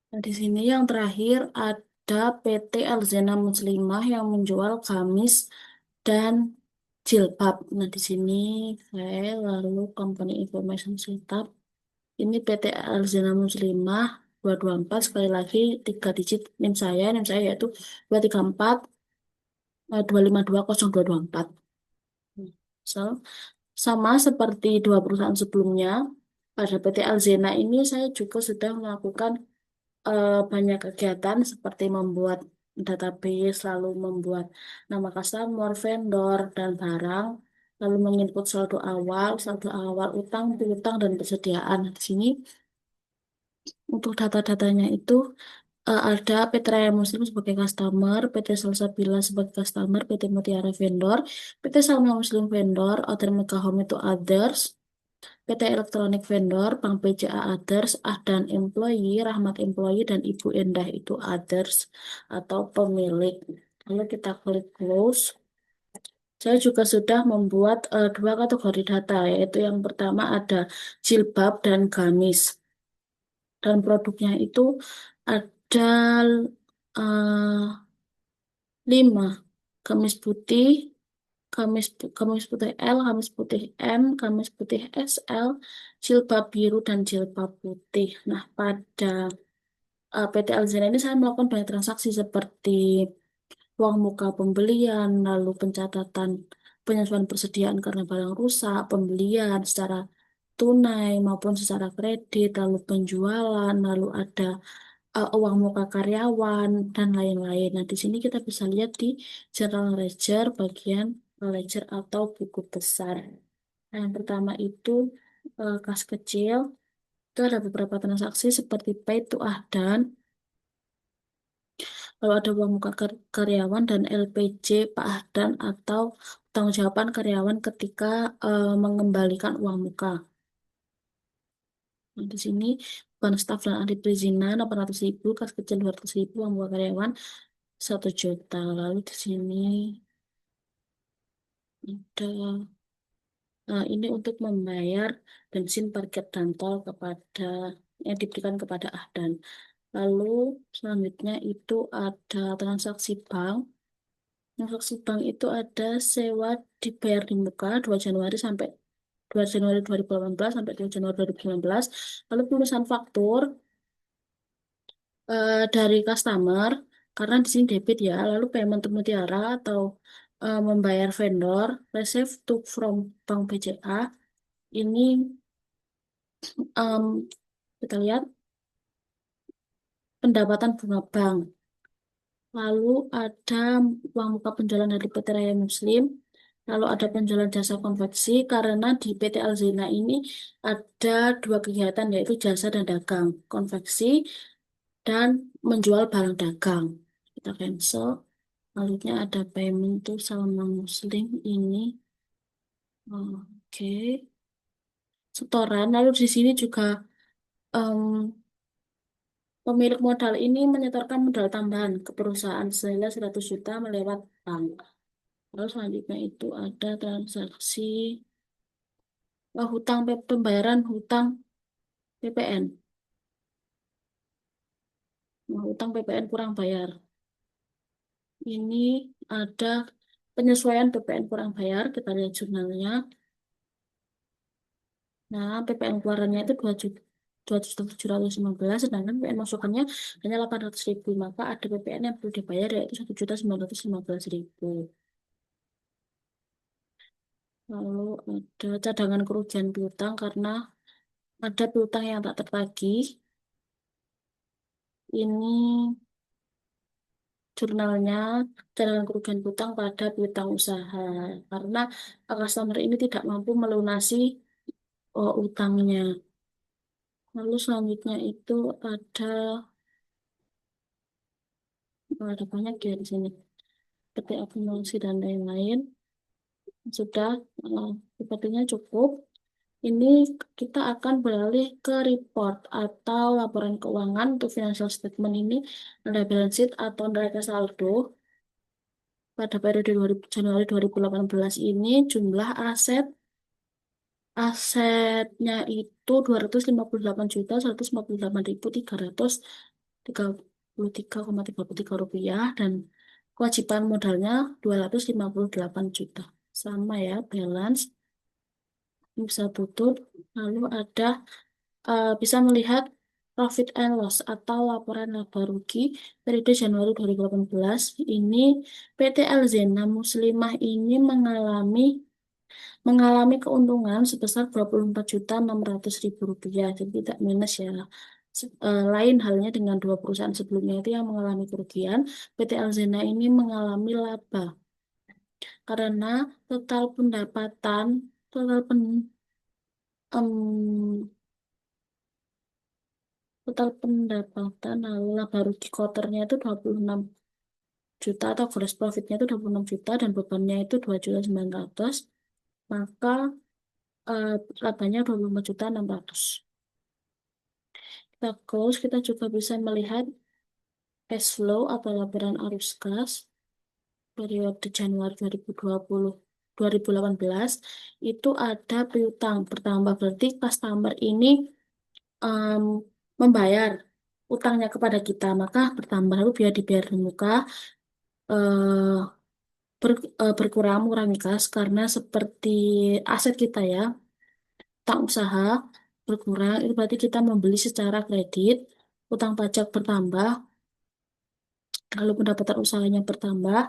Nah, di sini yang terakhir ada PT Alzena Muslimah yang menjual gamis dan jilbab. Nah, di sini saya lalu Company Information Setup. Ini PT Alzena Muslimah 224 sekali lagi 3 digit NIM saya yaitu 234 2520224. So, sama seperti dua perusahaan sebelumnya, pada PT Alzena ini saya juga sudah melakukan banyak kegiatan seperti membuat database, lalu membuat nama customer, vendor, dan barang, lalu menginput saldo awal, utang, piutang, dan persediaan. Di sini untuk data-datanya itu ada PT Raya Muslim sebagai customer, PT Salsabila sebagai customer, PT Mutiara vendor, PT Salma Muslim vendor, Other Mega Home itu others, PT Elektronik Vendor, Bank BCA Others, Ahdan Employee, Rahmat Employee, dan Ibu Endah itu Others atau pemilik. Lalu kita klik Close. Saya juga sudah membuat dua kategori data, yaitu yang pertama ada jilbab dan gamis. Dan produknya itu ada 5. Gamis putih, gamis putih L, gamis putih M, gamis putih XL, jilbab biru dan jilbab putih. Nah, pada PT Alzana ini saya melakukan banyak transaksi seperti uang muka pembelian, lalu pencatatan penyesuaian persediaan karena barang rusak, pembelian secara tunai maupun secara kredit, lalu penjualan, lalu ada uang muka karyawan dan lain-lain. Nah, di sini kita bisa lihat di General Ledger bagian ledger atau buku besar. Nah, yang pertama itu kas kecil. Itu ada beberapa transaksi seperti pay to Ahdan, lalu ada uang muka karyawan dan LPJ Pak Ahdan atau tanggung jawaban karyawan ketika mengembalikan uang muka. Nah, di sini bukan staf dan ahli perizinan 800.000, kas kecil 200.000, uang muka karyawan 1 juta. Lalu di sini ada ini untuk membayar bensin parkir dan tol kepada yang diberikan kepada Ahdan. Lalu selanjutnya itu ada transaksi bank. Transaksi bank itu ada sewa dibayar di muka 2 Januari sampai 2 Januari 2018 sampai 2 Januari 2019. Lalu penulisan faktur dari customer karena di sini debit ya. Lalu payment to Mutiara atau membayar vendor, receive to from Bank BCA. Ini em, kita lihat pendapatan bunga bank. Lalu ada uang muka penjualan dari PT Raya Muslim. Lalu ada penjualan jasa konveksi karena di PT Alzena ini ada dua kegiatan yaitu jasa dan dagang, konveksi dan menjual barang dagang. Kita cancel. Selanjutnya ada payment to Salma Muslim ini. Oke. Setoran. Lalu di sini juga em, pemilik modal ini menyetorkan modal tambahan ke perusahaan senilai 100 juta melewat bank. Lalu selanjutnya itu ada transaksi pembayaran hutang PPN. Nah, hutang PPN kurang bayar. Ini ada penyesuaian PPN kurang bayar. Kita lihat jurnalnya. Nah, PPN keluarannya itu 2 juta 715, sedangkan PPN masukannya hanya 800.000. Maka ada PPN yang perlu dibayar yaitu 1.915.000. Lalu ada cadangan kerugian piutang karena ada piutang yang tak tertagih. Ini jurnalnya cadangan kerugian piutang pada piutang usaha karena customer ini tidak mampu melunasi utangnya. Lalu selanjutnya itu ada ada banyak ya di sini seperti akumulasi dan lain-lain. Sudah sepertinya cukup. Ini kita akan beralih ke report atau laporan keuangan untuk financial statement ini ada balance sheet atau neraca saldo. Pada periode 2000 Januari 2018 ini jumlah asetnya itu 258.158.333. Rp33,33 dan kewajiban modalnya 258 juta. Sama ya, balance ini bisa tutup. Lalu ada bisa melihat profit and loss atau laporan laba rugi periode Januari 2018. Ini PT Alzena Muslimah ini mengalami keuntungan sebesar Rp24.600.000. Jadi tidak minus ya. Lain halnya dengan dua perusahaan sebelumnya itu yang mengalami kerugian, PT Alzena ini mengalami laba karena total pendapatan, total pen, em, total pendapatan lalu laba rugi quarternya itu 26 juta atau gross profitnya itu 26 juta dan bebannya itu 2.900.000, maka eh, labanya 24.600.000. Kita close, kita juga bisa melihat cash flow atau laporan arus kas periode Januari 2018 itu ada piutang bertambah, berarti customer ini em, membayar utangnya kepada kita, maka bertambah lalu biar dibayar di muka, eh, berkurang mengurangi kas karena seperti aset kita ya, utang usaha berkurang itu berarti kita membeli secara kredit, utang pajak bertambah, lalu pendapatan usahanya bertambah,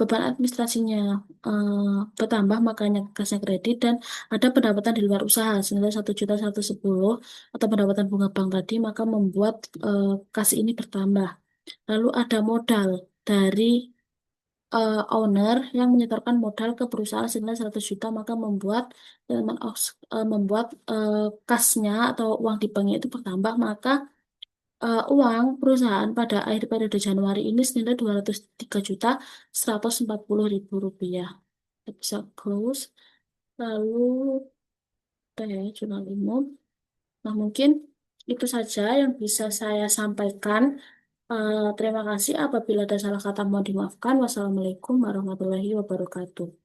beban administrasinya eh, bertambah makanya kasnya kredit dan ada pendapatan di luar usaha senilai 1.110.000 atau pendapatan bunga bank tadi maka membuat kas ini bertambah. Lalu ada modal dari owner yang menyetorkan modal ke perusahaan senilai 100 juta maka membuat membuat kasnya atau uang di banknya itu bertambah, maka uang perusahaan pada akhir periode Januari ini senilai 203.140.000 rupiah. Kita bisa close. Lalu jurnal umum. Nah, mungkin itu saja yang bisa saya sampaikan. Terima kasih. Apabila ada salah kata mohon dimaafkan. Wassalamualaikum warahmatullahi wabarakatuh.